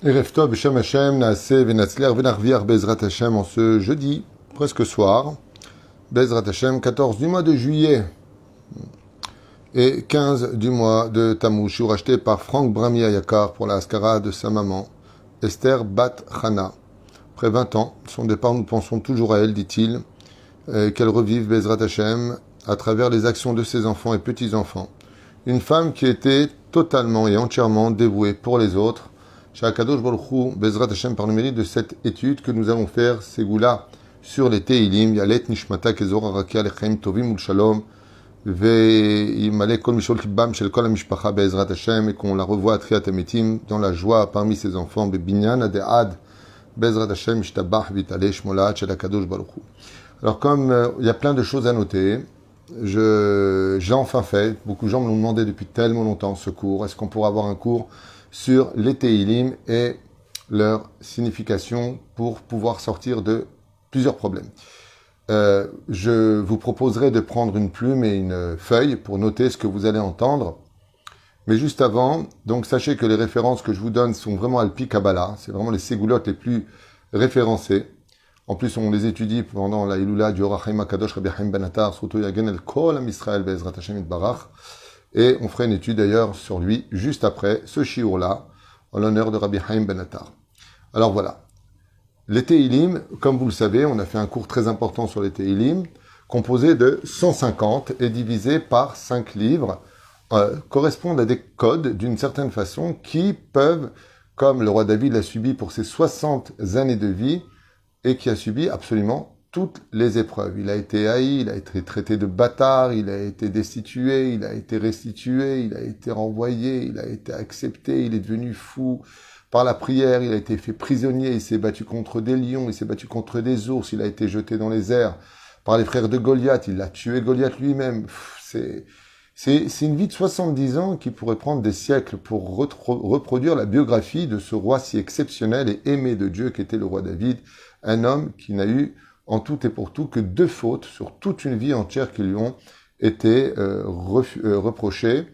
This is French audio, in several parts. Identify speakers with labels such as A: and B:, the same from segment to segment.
A: Erev Tov, Shem Hashem, Naaseh, Venatzler, Venarviar, Bezrat Hashem, en ce jeudi, presque soir, Bezrat Hashem, 14 du mois de juillet et 15 du mois de Tammuz, shiur acheté par Franck Brami Ayakar pour la Haskara de sa maman, Esther Bat Chana. Après 20 ans, son départ, nous pensons toujours à elle, dit-il, qu'elle revive Bezrat Hashem à travers les actions de ses enfants et petits-enfants. Une femme qui était totalement et entièrement dévouée pour les autres. Shakadosh Baruch Hu, Bezrat Hashem, par le mérite de cette étude que nous allons faire, Ségoula, sur les Teilim, Yalet Nishmata Kezor Arakia Lechem Tovim Ul Shalom, Ve'imale Kol Mishol Kibam Shel Kol HaMishpacha Bezrat Hashem, et qu'on la revoie à Triat HaMetim, dans la joie parmi ses enfants, Bebinyan Ade'ad, Bezrat Hashem, Shtabach Vitale Shmolat Shel Akadosh Baruch Hu. Alors comme il y a plein de choses à noter, j'ai enfin fait, beaucoup de gens me l'ont demandé depuis tellement longtemps ce cours, est-ce qu'on pourra avoir un cours sur les Teilim et leur signification pour pouvoir sortir de plusieurs problèmes. Je vous proposerai de prendre une plume et une feuille pour noter ce que vous allez entendre. Mais juste avant, donc sachez que les références que je vous donne sont vraiment Alpi Kabbalah, c'est vraiment les ségoulottes les plus référencées. En plus, on les étudie pendant la Ilula du Or HaChaim HaKadosh Rabbi Chaim Ben Attar, Soto Yagen El Kol Am Yisrael Be'ezrat Hashem Yitbarach. Et on fera une étude d'ailleurs sur lui juste après ce shiur-là, en l'honneur de Rabbi Chaim Ben Attar. Alors voilà. Les Teilim, comme vous le savez, on a fait un cours très important sur les Teilim, composé de 150 et divisé par 5 livres, correspondent à des codes d'une certaine façon qui peuvent, comme le roi David l'a subi pour ses 60 années de vie, et qui a subi absolument toutes les épreuves. Il a été haï, il a été traité de bâtard, il a été destitué, il a été restitué, il a été renvoyé, il a été accepté, il est devenu fou par la prière, il a été fait prisonnier, il s'est battu contre des lions, il s'est battu contre des ours, il a été jeté dans les airs par les frères de Goliath, il a tué Goliath lui-même. C'est une vie de 70 ans qui pourrait prendre des siècles pour reproduire la biographie de ce roi si exceptionnel et aimé de Dieu qu'était le roi David, un homme qui n'a eu en tout et pour tout que 2 fautes sur toute une vie entière qui lui ont été reprochées,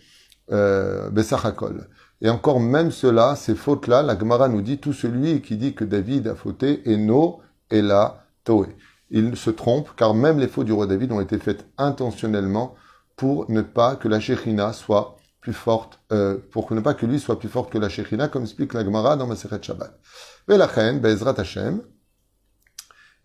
A: Bessachakol. Et encore même cela, ces fautes-là, la Gemara nous dit, tout celui qui dit que David a fauté, Eno, Ela, Toé. Il se trompe, car même les fautes du roi David ont été faites intentionnellement pour ne pas que la Shekhinah soit plus forte, pour ne pas que lui soit plus forte que la Shekhinah, comme explique la Gemara dans Masechet Shabbat. Velachen, Be'ezrat Hashem,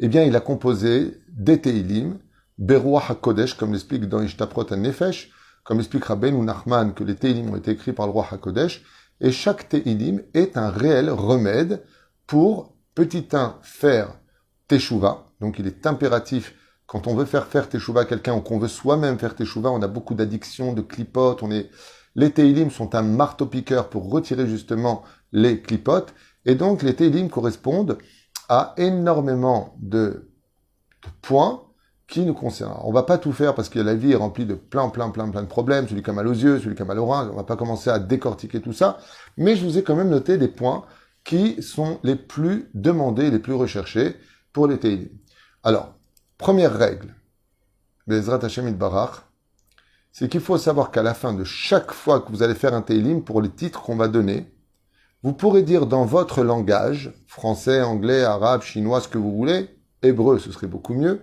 A: eh bien, il a composé des Teilim, Beruach HaKodesh, comme l'explique dans Ishtaprot HaNefesh, comme explique Rabbeinu Nachman, que les Teilim ont été écrits par le roi HaKodesh, et chaque Teilim est un réel remède pour, petit 1, faire Teshuvah. Donc, il est impératif, quand on veut faire Teshuvah à quelqu'un, ou qu'on veut soi-même faire Teshuvah, on a beaucoup d'addictions, de clipotes, les Teilim sont un marteau-piqueur pour retirer justement les clipotes, et donc les Teilim correspondent à énormément de points qui nous concernent. On va pas tout faire parce que la vie est remplie de plein de problèmes, celui qui a mal aux yeux, celui qui a mal aux reins, on va pas commencer à décortiquer tout ça, mais je vous ai quand même noté des points qui sont les plus demandés, les plus recherchés pour les Teilim. Alors, première règle, Be'ezrat Hashem Yitbarach, c'est qu'il faut savoir qu'à la fin de chaque fois que vous allez faire un Teilim, pour les titres qu'on va donner, vous pourrez dire dans votre langage, français, anglais, arabe, chinois, ce que vous voulez, hébreu, ce serait beaucoup mieux,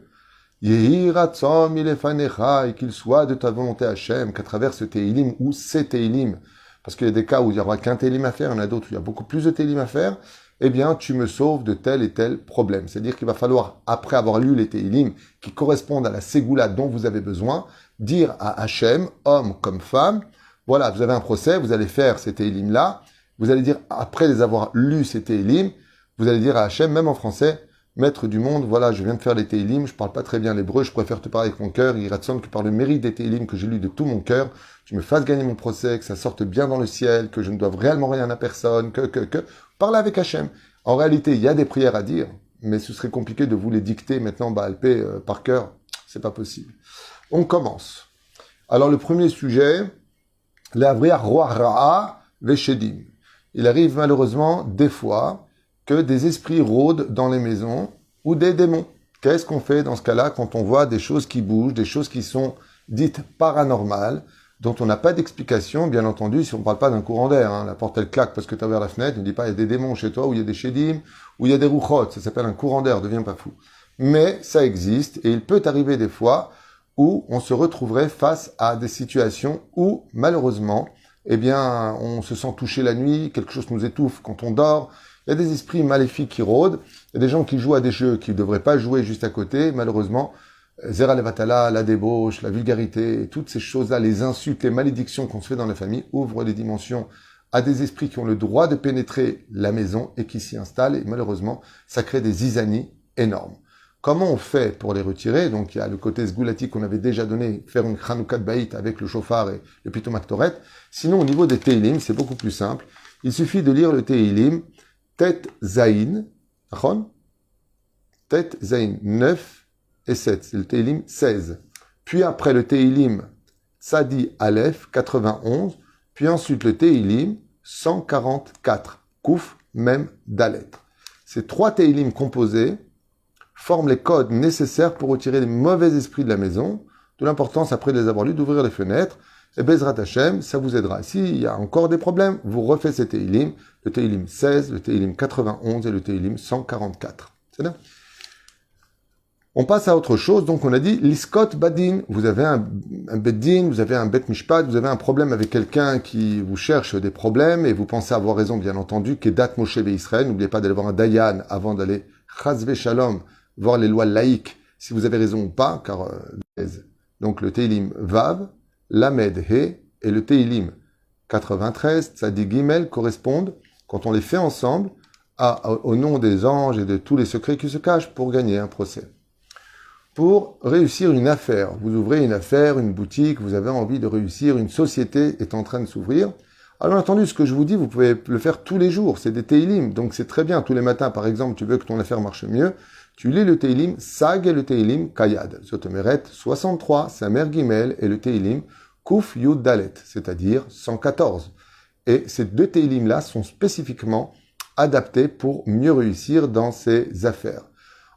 A: Yehi ratzon milefanecha, et qu'il soit de ta volonté Hachem, qu'à travers ce Teilim ou ces Teilim, parce qu'il y a des cas où il n'y aura qu'un Teilim à faire, il y en a d'autres où il y a beaucoup plus de Teilim à faire, eh bien, tu me sauves de tel et tel problème. C'est-à-dire qu'il va falloir, après avoir lu les Teilim qui correspondent à la Ségoula dont vous avez besoin, dire à Hachem, homme comme femme, voilà, vous avez un procès, vous allez faire ces Teilim-là, vous allez dire, après les avoir lus, ces Teilim, vous allez dire à Hachem, même en français, maître du monde, voilà, je viens de faire les Teilim, je parle pas très bien l'hébreu, je préfère te parler avec mon cœur, il ratsonne que par le mérite des Teilim que j'ai lus de tout mon cœur, tu me fasses gagner mon procès, que ça sorte bien dans le ciel, que je ne doive réellement rien à personne, parle avec Hachem. En réalité, il y a des prières à dire, mais ce serait compliqué de vous les dicter maintenant, Baal-Pé, par cœur, c'est pas possible. On commence. Alors, le premier sujet, l'Avriya Roi Ra'a Veshedim. Il arrive malheureusement des fois que des esprits rôdent dans les maisons ou des démons. Qu'est-ce qu'on fait dans ce cas-là quand on voit des choses qui bougent, des choses qui sont dites paranormales, dont on n'a pas d'explication, bien entendu, si on ne parle pas d'un courant d'air. Hein. La porte, elle claque parce que tu as ouvert la fenêtre, ne dis pas il y a des démons chez toi, ou il y a des chédim, ou il y a des rouchotes, ça s'appelle un courant d'air, deviens pas fou. Mais ça existe, et il peut arriver des fois où on se retrouverait face à des situations où, malheureusement, eh bien, on se sent touché la nuit, quelque chose nous étouffe quand on dort, il y a des esprits maléfiques qui rôdent, il y a des gens qui jouent à des jeux qui ne devraient pas jouer juste à côté, malheureusement, Zera Levatala, la débauche, la vulgarité, toutes ces choses-là, les insultes, les malédictions qu'on se fait dans la famille, ouvrent les dimensions à des esprits qui ont le droit de pénétrer la maison et qui s'y installent, et malheureusement, ça crée des zizanies énormes. Comment on fait pour les retirer? Donc, il y a le côté sgoulati qu'on avait déjà donné, faire une Chanukah Baït avec le chauffard et le Pitoum Aktoret. Sinon, au niveau des Teilim, c'est beaucoup plus simple. Il suffit de lire le Teilim, Tet Zain, Tet Zain, 9 et 7, c'est le Teilim 16. Puis après le Teilim Tzadi Aleph, 91. Puis ensuite le Teilim 144, Kouf, Mem, Dalet. Ces trois Teilim composés forment les codes nécessaires pour retirer les mauvais esprits de la maison, de l'importance, après de les avoir lus, d'ouvrir les fenêtres, et Bezrat Hashem, ça vous aidera. S'il y a encore des problèmes, vous refaites ces Teilim, le Teilim 16, le Teilim 91 et le Teilim 144. C'est bien. On passe à autre chose, donc on a dit l'Iskot Badin, vous avez un Beddin, vous avez un Bet Mishpat, vous avez un problème avec quelqu'un qui vous cherche des problèmes, et vous pensez avoir raison, bien entendu, qu'Edat Moshe Israël, n'oubliez pas d'aller voir un Dayan avant d'aller Chazve Shalom, voir les lois laïques, si vous avez raison ou pas, car donc le Teilim Vav, Lamed He et le Teilim 93, Tzadik Gimel correspondent, quand on les fait ensemble, au nom des anges et de tous les secrets qui se cachent pour gagner un procès. Pour réussir une affaire, vous ouvrez une affaire, une boutique, vous avez envie de réussir, une société est en train de s'ouvrir. Alors entendu, ce que je vous dis, vous pouvez le faire tous les jours, c'est des Teilim, donc c'est très bien. Tous les matins, par exemple, tu veux que ton affaire marche mieux, tu lis le Teilim Sag et le Teilim Kayad. Zotomeret 63, Samer Gimel et le Teilim Kouf Yud Dalet, c'est-à-dire 114. Et ces deux Teilim-là sont spécifiquement adaptés pour mieux réussir dans ces affaires.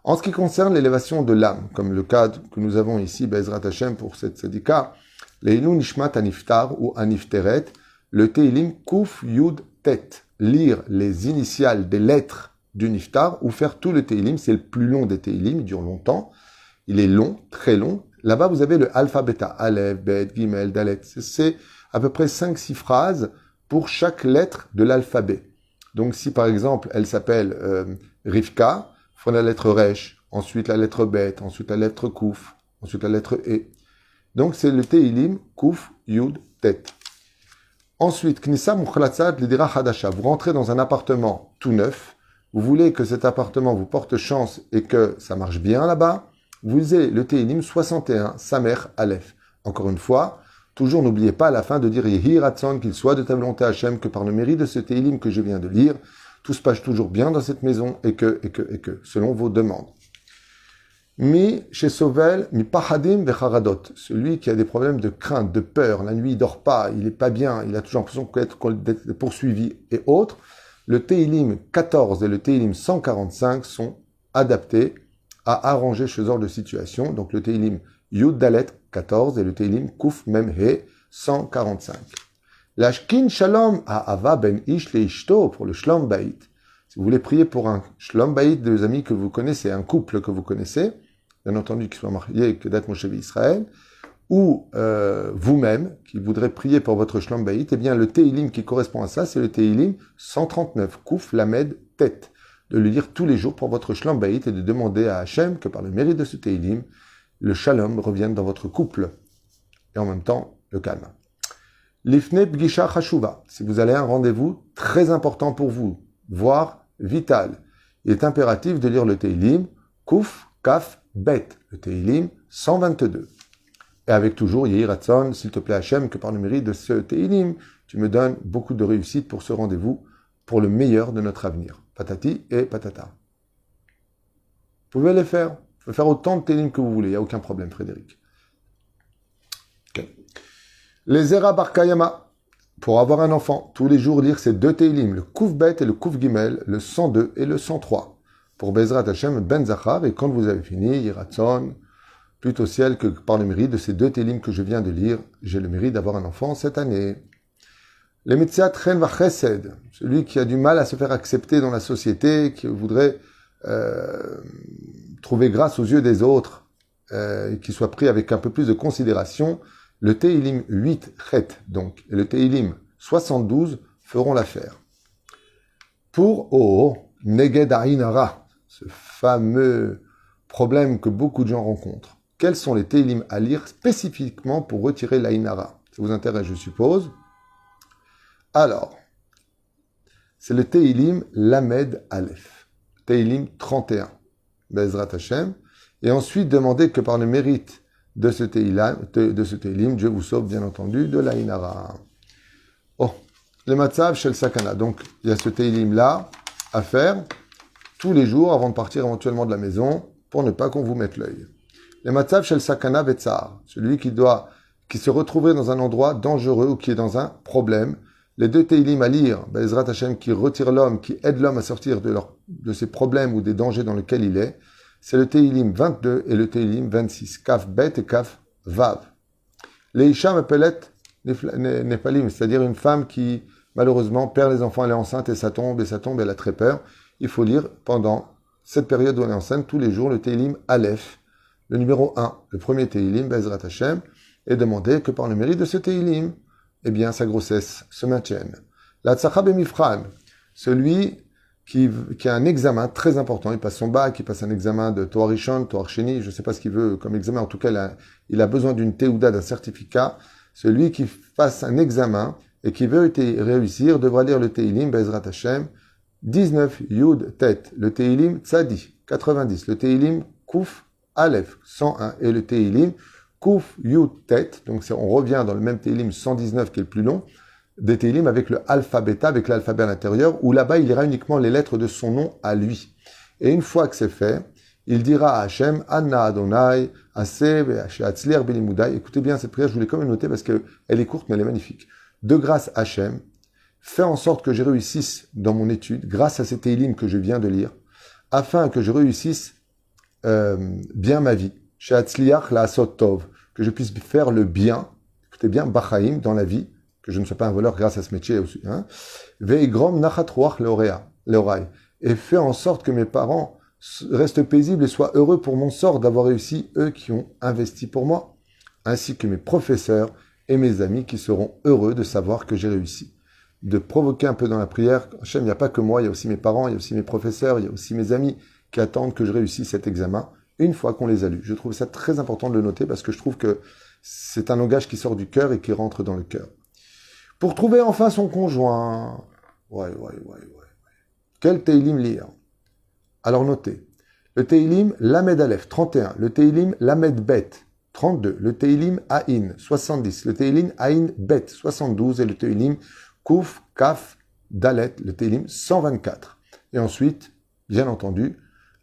A: En ce qui concerne l'élévation de l'âme, comme le cas que nous avons ici, Bezrat Hashem, pour cette sadika, Leilou Nishmat Aniftar ou Anifteret, le Teilim Kouf Yud Tet, lire les initiales des lettres du Niftar, ou faire tout le Teilim, c'est le plus long des Teilim, il dure longtemps, il est long, très long. Là-bas, vous avez le alpha, beta, Aleph, Bet, Gimel, Dalet, c'est à peu près 5-6 phrases pour chaque lettre de l'alphabet. Donc si par exemple, elle s'appelle Rivka, il faut la lettre Resh, ensuite la lettre Bet, ensuite la lettre Kouf, ensuite la lettre E. Donc c'est le Teilim, Kouf, Yud, Tet. Ensuite, Knissa Mukhlatzat Lidira Hadasha. Vous rentrez dans un appartement tout neuf, vous voulez que cet appartement vous porte chance et que ça marche bien là-bas, vous avez le Teilim 61, Samer Aleph. Encore une fois, toujours n'oubliez pas à la fin de dire Yehi Ratson, qu'il soit de ta volonté Hachem, que par le mérite de ce Teilim que je viens de lire, tout se passe toujours bien dans cette maison et que, selon vos demandes. Mi chez Sovel, mi pahadim vecharadot. Celui qui a des problèmes de crainte, de peur, la nuit il dort pas, il est pas bien, il a toujours l'impression d'être poursuivi et autres. Le Teilim 14 et le Teilim 145 sont adaptés à arranger ce genre de situation. Donc le Teilim Yud Dalet 14 et le Teilim Kouf Mem He 145. L'Ashkin Shalom à Ava Ben Ish Le Ishto pour le Shlom Bayit. Si vous voulez prier pour un Shlom Bayit des amis que vous connaissez, un couple que vous connaissez, bien entendu qui soit marié, que d'être Moshe Israël, ou vous-même qui voudrez prier pour votre Shlom Bayit, eh bien le Teilim qui correspond à ça, c'est le Teilim 139, Kouf Lamed Tet. De le lire tous les jours pour votre Shlom Bayit et de demander à Hachem que par le mérite de ce Teilim, le Shalom revienne dans votre couple et en même temps le calme. L'Ifne Bgisha Chashuva, si vous allez à un rendez-vous très important pour vous, voire vital, il est impératif de lire le Teilim Kouf Kaf Bet, le Teilim 122. Et avec toujours Yehi Ratson, s'il te plaît Hachem, que par le mérite de ce Teilim, tu me donnes beaucoup de réussite pour ce rendez-vous, pour le meilleur de notre avenir. Patati et patata. Vous pouvez les faire. Vous pouvez faire autant de Teilim que vous voulez, il n'y a aucun problème, Frédéric. Okay. Les Zera Barkayama, pour avoir un enfant, tous les jours lire ces deux Teilim, le Kouf Bet et le Kouf Gimel, le 102 et le 103. Pour Bezrat Hashem Ben Zachar, et quand vous avez fini, Yiratson, plût au ciel que par le mérite de ces 2 télim que je viens de lire, j'ai le mérite d'avoir un enfant cette année. Les Metziat Chen va Chesed, celui qui a du mal à se faire accepter dans la société, qui voudrait trouver grâce aux yeux des autres, et qui soit pris avec un peu plus de considération, le Teilim 8 Chet, donc, et le Teilim 72 feront l'affaire. Pour Neged Ainara, ce fameux problème que beaucoup de gens rencontrent, quels sont les Teilim à lire spécifiquement pour retirer l'Ainara? Ça vous intéresse, je suppose. Alors, c'est le Teilim Lamed Aleph, Teilim 31, Bezrat Hashem, et ensuite demandez que par le mérite de ce Teilim, Dieu vous sauve bien entendu de l'Ainara. Oh, le Matzav Shel Sakana, donc il y a ce Teilim là à faire tous les jours avant de partir éventuellement de la maison pour ne pas qu'on vous mette l'œil. Le Matzav Shel Sakana Vetzar, celui qui se retrouverait dans un endroit dangereux ou qui est dans un problème. Les 2 Teilim à lire, Bezrat Hashem, qui retire l'homme, qui aide l'homme à sortir de ses problèmes ou des dangers dans lesquels il est, c'est le Teilim 22 et le Teilim 26, Kaf Bet et Kaf Vav. Les Isha m'appellent Nepalim, c'est-à-dire une femme qui, malheureusement, perd les enfants, elle est enceinte et ça tombe, elle a très peur. Il faut lire pendant cette période où elle est enceinte, tous les jours, le Teilim Aleph, le numéro 1, le premier Teilim, Bezrat Hashem, et demander que par le mérite de ce Teilim, eh bien, sa grossesse se maintienne. La Tzachab et Mifran, celui qui a un examen très important, il passe son bac, il passe un examen de Toar Rishon, Toar Sheni, je ne sais pas ce qu'il veut comme examen, en tout cas, il a besoin d'une Teuda, d'un certificat. Celui qui fasse un examen et qui veut réussir devra lire le Teilim, Bezrat Hashem, 19 Yud Tet, le Teilim Tzadi, 90, le Teilim Kouf Aleph, 101, et le Teilim Kouf Yud Tet, donc on revient dans le même Teilim 119 qui est le plus long, des Teilim avec le alphabet, avec l'alphabet à l'intérieur, où là-bas il lira uniquement les lettres de son nom à lui. Et une fois que c'est fait, il dira à Hachem, Anna Adonai, Aseh, Sheatzliar Belimudai. Écoutez bien cette prière, je voulais quand même noter parce qu'elle est courte mais elle est magnifique. De grâce Hachem, fais en sorte que je réussisse dans mon étude, grâce à ces Teilim que je viens de lire, afin que je réussisse bien ma vie. Sheatzliar La'asot Tov, que je puisse faire le bien, écoutez bien, Bachaim, dans la vie, que je ne sois pas un voleur grâce à ce métier aussi. Veigrom Nachat Ruach Leorai, et fais en sorte que mes parents restent paisibles et soient heureux pour mon sort d'avoir réussi, eux qui ont investi pour moi, ainsi que mes professeurs et mes amis qui seront heureux de savoir que j'ai réussi. De provoquer un peu dans la prière, Hachem, il n'y a pas que moi, il y a aussi mes parents, il y a aussi mes professeurs, il y a aussi mes amis qui attendent que je réussisse cet examen une fois qu'on les a lus. Je trouve ça très important de le noter parce que je trouve que c'est un langage qui sort du cœur et qui rentre dans le cœur. Pour trouver enfin son conjoint, quel Teilim lire? Alors notez, le Teilim Lamed Aleph, 31, le Teilim Lamed Bet, 32, le Teilim Aïn, 70, le Teilim Aïn Bet, 72, et le Teilim Kouf Kaf Dalet, le Teilim 124. Et ensuite, bien entendu,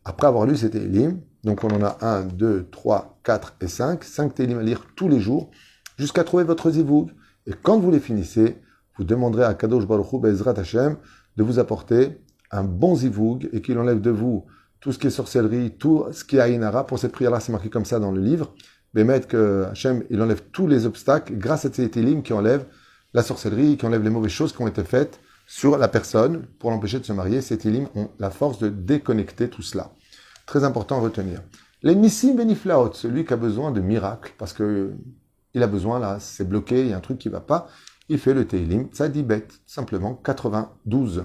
A: après avoir lu ces Teilim, donc on en a 1, 2, 3, 4 et 5 Teilim à lire tous les jours, jusqu'à trouver votre zivoug. Et quand vous les finissez, vous demanderez à Kadosh Baruch Hu Be'ezrat Hashem de vous apporter un bon zivoug et qu'il enlève de vous tout ce qui est sorcellerie, tout ce qui est Aïnara. Pour cette prière-là, c'est marqué comme ça dans le livre. Bémet que Hashem, il enlève tous les obstacles grâce à ces télim qui enlèvent la sorcellerie, qui enlèvent les mauvaises choses qui ont été faites sur la personne pour l'empêcher de se marier. Ces télim ont la force de déconnecter tout cela. Très important à retenir. Les Nissim Beniflaot, celui qui a besoin de miracles, parce que il a besoin, là, c'est bloqué, il y a un truc qui ne va pas, il fait le Teilim Tzadibet, simplement 92.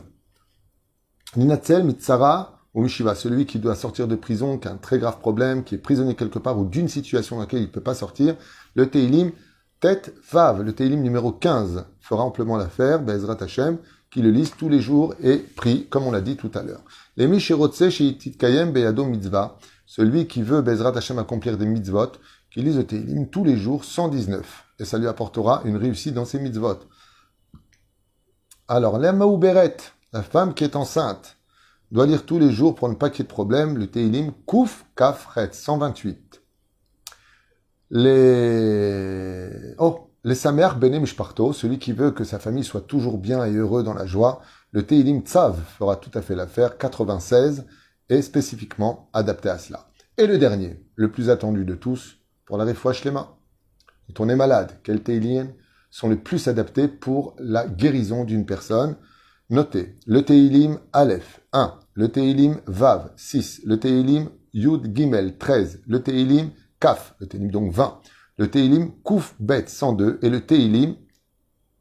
A: Ninatzel Mitzara ou Mishiva, celui qui doit sortir de prison, qui a un très grave problème, qui est prisonnier quelque part ou d'une situation dans laquelle il ne peut pas sortir, le Teilim Tet Vav, le Teilim numéro 15, fera amplement l'affaire, Be'ezrat Hashem, qui le lise tous les jours et prie, comme on l'a dit tout à l'heure. Les Mishirotse Sheitit Kayem Beyado Mitzvah, celui qui veut Be'ezrat Hashem accomplir des mitzvot, qui lise le Teilim tous les jours 119, et ça lui apportera une réussite dans ses mitzvot. Alors, l'Emmaou Beret, la femme qui est enceinte, doit lire tous les jours pour ne pas qu'il y ait de problème le Teilim Kouf Kafret 128. Les Samer Bene Mishparto, celui qui veut que sa famille soit toujours bien et heureux dans la joie, le Teilim Tzav fera tout à fait l'affaire 96 et spécifiquement adapté à cela. Et le dernier, le plus attendu de tous, pour la refoua shlema. Quand on est malade, quels Teilim sont les plus adaptés pour la guérison d'une personne? Notez, le Teilim Aleph, 1, le Teilim Vav, 6, le Teilim Yud Gimel, 13, le Teilim Kaf, le Teilim donc 20, le Teilim Kouf Bet, 102, et le Teilim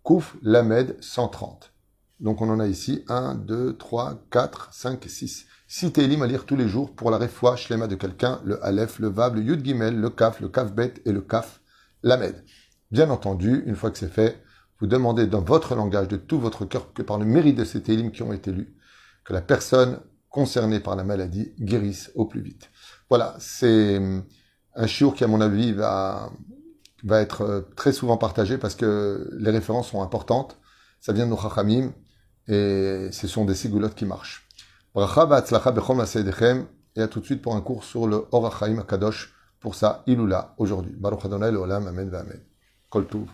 A: Kouf Lamed, 130. Donc on en a ici 1, 2, 3, 4, 5, 6. 6 Teilim à lire tous les jours pour la refoua shlema de quelqu'un, le Aleph, le Vav, le Yud Gimel, le Kaf Bet et le Kaf Lamed. Bien entendu, une fois que c'est fait, vous demandez dans votre langage, de tout votre cœur, que par le mérite de ces télim qui ont été lus, que la personne concernée par la maladie guérisse au plus vite. Voilà, c'est un shiur qui, à mon avis, va être très souvent partagé parce que les références sont importantes. Ça vient de nos chachamim et ce sont des sigoulottes qui marchent. Bracha v'atzlacha bechol ma'aseh yedechem, et à tout de suite pour un cours sur le Or HaChaim HaKadosh pour sa Iloula aujourd'hui. Baruch Adonai Leolam, Amen v'Amen. Kol Tuv.